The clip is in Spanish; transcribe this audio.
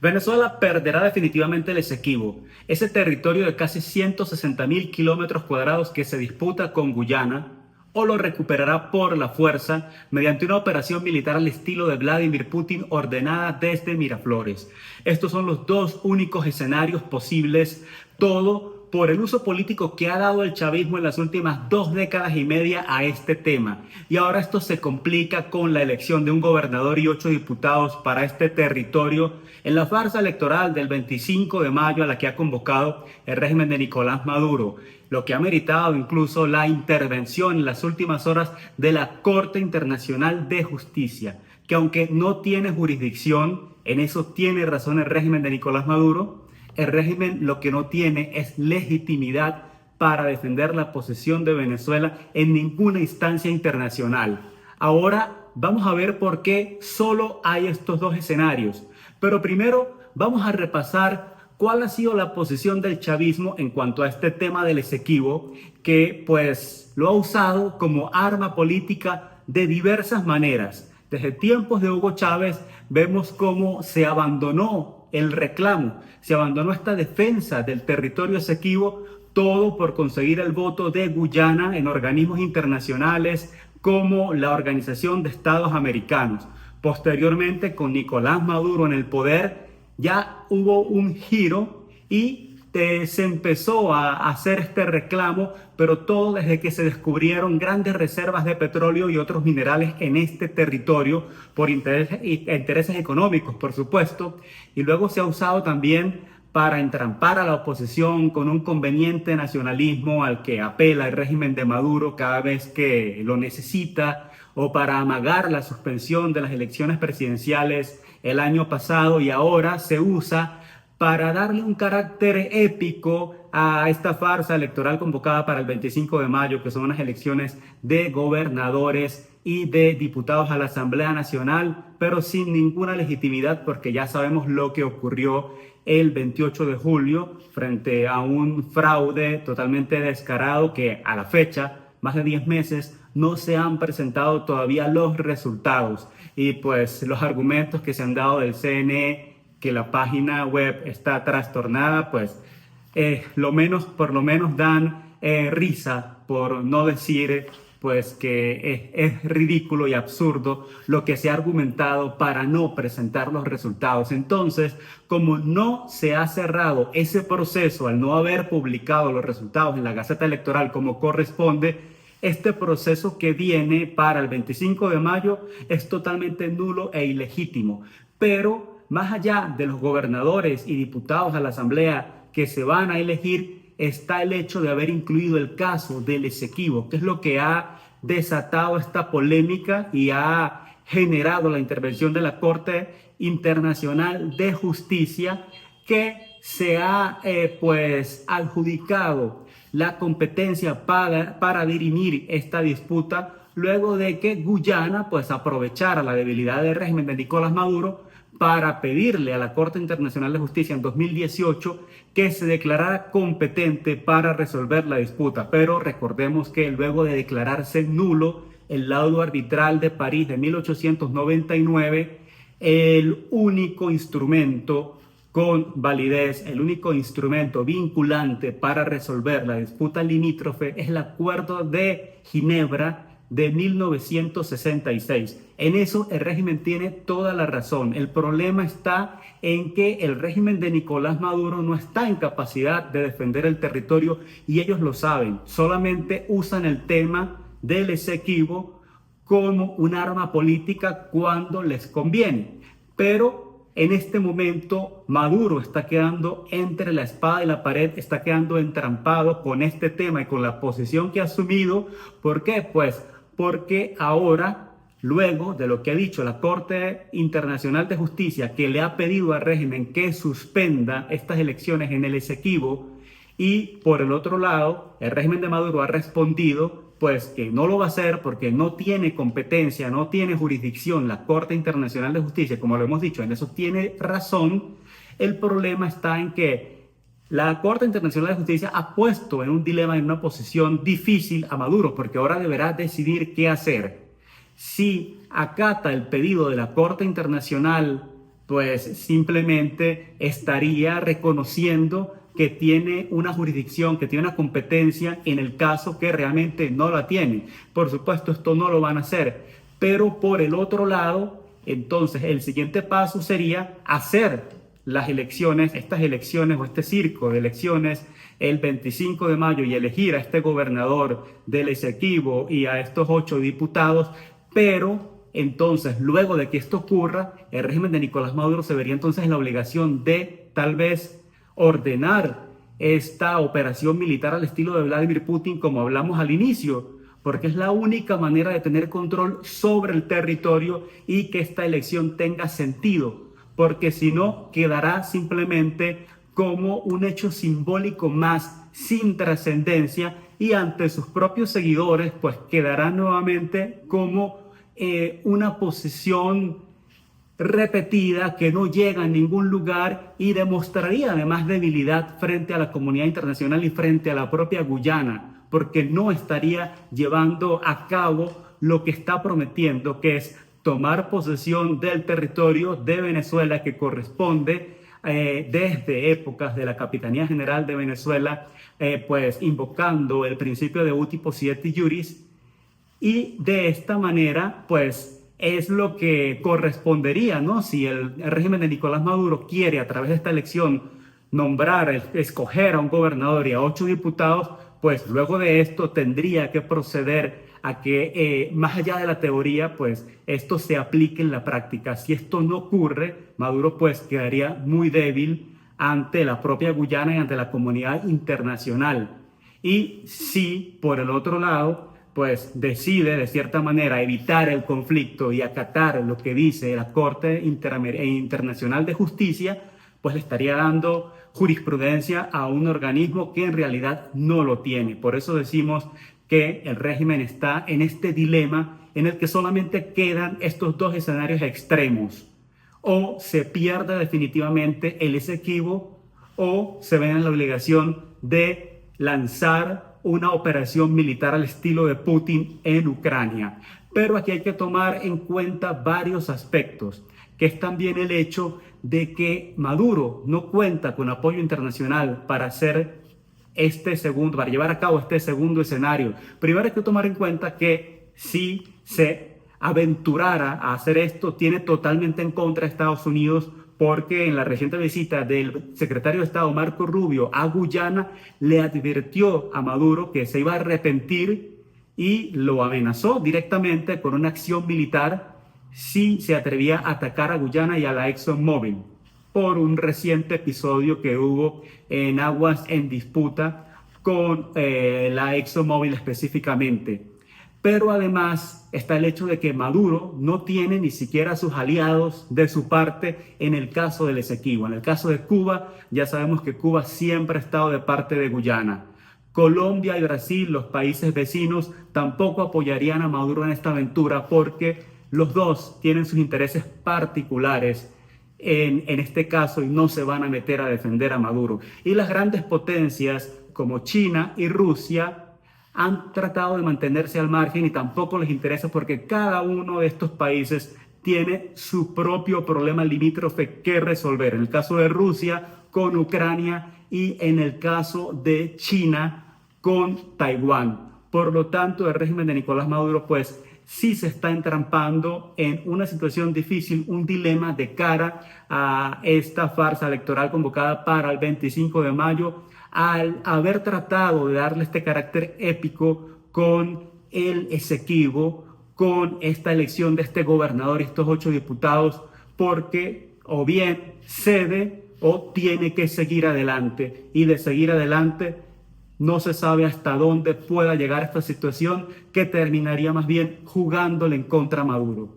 Venezuela perderá definitivamente el Esequibo, ese territorio de casi 160.000 kilómetros cuadrados que se disputa con Guyana, o lo recuperará por la fuerza mediante una operación militar al estilo de Vladimir Putin ordenada desde Miraflores. Estos son los dos únicos escenarios posibles, todo por el uso político que ha dado el chavismo en las últimas 2 décadas y media a este tema. Y ahora esto se complica con la elección de un gobernador y 8 diputados para este territorio en la farsa electoral del 25 de mayo a la que ha convocado el régimen de Nicolás Maduro, lo que ha meritado incluso la intervención en las últimas horas de la Corte Internacional de Justicia, que aunque no tiene jurisdicción, en eso tiene razón el régimen de Nicolás Maduro. El régimen lo que no tiene es legitimidad para defender la posesión de Venezuela en ninguna instancia internacional. Ahora vamos a ver por qué solo hay estos dos escenarios. Pero primero vamos a repasar cuál ha sido la posición del chavismo en cuanto a este tema del Esequibo, que pues lo ha usado como arma política de diversas maneras. Desde tiempos de Hugo Chávez vemos cómo se abandonó el reclamo, se abandonó esta defensa del territorio Esequibo, todo por conseguir el voto de Guyana en organismos internacionales como la Organización de Estados Americanos. Posteriormente, con Nicolás Maduro en el poder, ya hubo un giro y se empezó a hacer este reclamo, pero todo desde que se descubrieron grandes reservas de petróleo y otros minerales en este territorio por intereses económicos, por supuesto, y luego se ha usado también para entrampar a la oposición con un conveniente nacionalismo al que apela el régimen de Maduro cada vez que lo necesita, o para amagar la suspensión de las elecciones presidenciales el año pasado, y ahora se usa para darle un carácter épico a esta farsa electoral convocada para el 25 de mayo, que son unas elecciones de gobernadores y de diputados a la Asamblea Nacional, pero sin ninguna legitimidad, porque ya sabemos lo que ocurrió el 28 de julio frente a un fraude totalmente descarado que a la fecha, más de 10 meses, no se han presentado todavía los resultados. Y pues los argumentos que se han dado del CNE, que la página web está trastornada, pues por lo menos dan risa, por no decir pues que es ridículo y absurdo lo que se ha argumentado para no presentar los resultados. Entonces, como no se ha cerrado ese proceso al no haber publicado los resultados en la Gaceta Electoral como corresponde, este proceso que viene para el 25 de mayo es totalmente nulo e ilegítimo. Pero más allá de los gobernadores y diputados a la Asamblea que se van a elegir, está el hecho de haber incluido el caso del Esequibo, que es lo que ha desatado esta polémica y ha generado la intervención de la Corte Internacional de Justicia, que se ha pues adjudicado la competencia para dirimir esta disputa, luego de que Guyana pues aprovechara la debilidad del régimen de Nicolás Maduro para pedirle a la Corte Internacional de Justicia en 2018 que se declarara competente para resolver la disputa. Pero recordemos que luego de declararse nulo el laudo arbitral de París de 1899, el único instrumento con validez, el único instrumento vinculante para resolver la disputa limítrofe es el Acuerdo de Ginebra de 1966. En eso el régimen tiene toda la razón. El problema está en que el régimen de Nicolás Maduro no está en capacidad de defender el territorio y ellos lo saben. Solamente usan el tema del Esequibo como un arma política cuando les conviene. Pero en este momento Maduro está quedando entre la espada y la pared, está quedando entrampado con este tema y con la posición que ha asumido. ¿Por qué? Pues porque ahora, luego de lo que ha dicho la Corte Internacional de Justicia, que le ha pedido al régimen que suspenda estas elecciones en el Esequibo, y por el otro lado, el régimen de Maduro ha respondido pues que no lo va a hacer porque no tiene competencia, no tiene jurisdicción la Corte Internacional de Justicia, como lo hemos dicho, en eso tiene razón. El problema está en que la Corte Internacional de Justicia ha puesto en un dilema, en una posición difícil a Maduro, porque ahora deberá decidir qué hacer. Si acata el pedido de la Corte Internacional pues simplemente estaría reconociendo que tiene una jurisdicción, que tiene una competencia en el caso que realmente no la tiene. Por supuesto, esto no lo van a hacer, pero por el otro lado, entonces el siguiente paso sería hacer las elecciones, estas elecciones o este circo de elecciones el 25 de mayo y elegir a este gobernador del Esequibo y a estos 8 diputados, pero entonces, luego de que esto ocurra, el régimen de Nicolás Maduro se vería entonces en la obligación de tal vez ordenar esta operación militar al estilo de Vladimir Putin, como hablamos al inicio, porque es la única manera de tener control sobre el territorio y que esta elección tenga sentido, porque si no, quedará simplemente como un hecho simbólico más sin trascendencia y ante sus propios seguidores, pues quedará nuevamente como una posición repetida que no llega a ningún lugar y demostraría además debilidad frente a la comunidad internacional y frente a la propia Guyana, porque no estaría llevando a cabo lo que está prometiendo, que es tomar posesión del territorio de Venezuela que corresponde desde épocas de la Capitanía General de Venezuela, pues invocando el principio de uti possidetis iuris, y de esta manera, pues es lo que correspondería, ¿no? Si el régimen de Nicolás Maduro quiere a través de esta elección nombrar, escoger a un gobernador y a 8 diputados, pues luego de esto tendría que proceder a que más allá de la teoría, pues esto se aplique en la práctica. Si esto no ocurre, Maduro pues quedaría muy débil ante la propia Guyana y ante la comunidad internacional. Y si por el otro lado pues decide de cierta manera evitar el conflicto y acatar lo que dice la Corte Internacional de Justicia, pues le estaría dando jurisprudencia a un organismo que en realidad no lo tiene. Por eso decimos que el régimen está en este dilema en el que solamente quedan estos dos escenarios extremos. O se pierde definitivamente el Esequibo o se ven en la obligación de lanzar una operación militar al estilo de Putin en Ucrania. Pero aquí hay que tomar en cuenta varios aspectos, que es también el hecho de que Maduro no cuenta con apoyo internacional para para llevar a cabo este segundo escenario. Primero hay que tomar en cuenta que si se aventurara a hacer esto, tiene totalmente en contra a Estados Unidos, porque en la reciente visita del secretario de Estado Marco Rubio a Guyana le advirtió a Maduro que se iba a arrepentir y lo amenazó directamente con una acción militar si se atrevía a atacar a Guyana y a la ExxonMobil por un reciente episodio que hubo en aguas en disputa con la ExxonMobil específicamente. Pero además está el hecho de que Maduro no tiene ni siquiera sus aliados de su parte en el caso del Esequibo. En el caso de Cuba, ya sabemos que Cuba siempre ha estado de parte de Guyana. Colombia y Brasil, los países vecinos, tampoco apoyarían a Maduro en esta aventura porque los dos tienen sus intereses particulares en este caso y no se van a meter a defender a Maduro. Y las grandes potencias como China y Rusia han tratado de mantenerse al margen y tampoco les interesa porque cada uno de estos países tiene su propio problema limítrofe que resolver. En el caso de Rusia con Ucrania y en el caso de China con Taiwán. Por lo tanto, el régimen de Nicolás Maduro pues sí se está entrampando en una situación difícil, un dilema de cara a esta farsa electoral convocada para el 25 de mayo, al haber tratado de darle este carácter épico con el Esequibo, con esta elección de este gobernador y estos 8 diputados, porque o bien cede o tiene que seguir adelante, y de seguir adelante no se sabe hasta dónde pueda llegar esta situación que terminaría más bien jugándole en contra a Maduro.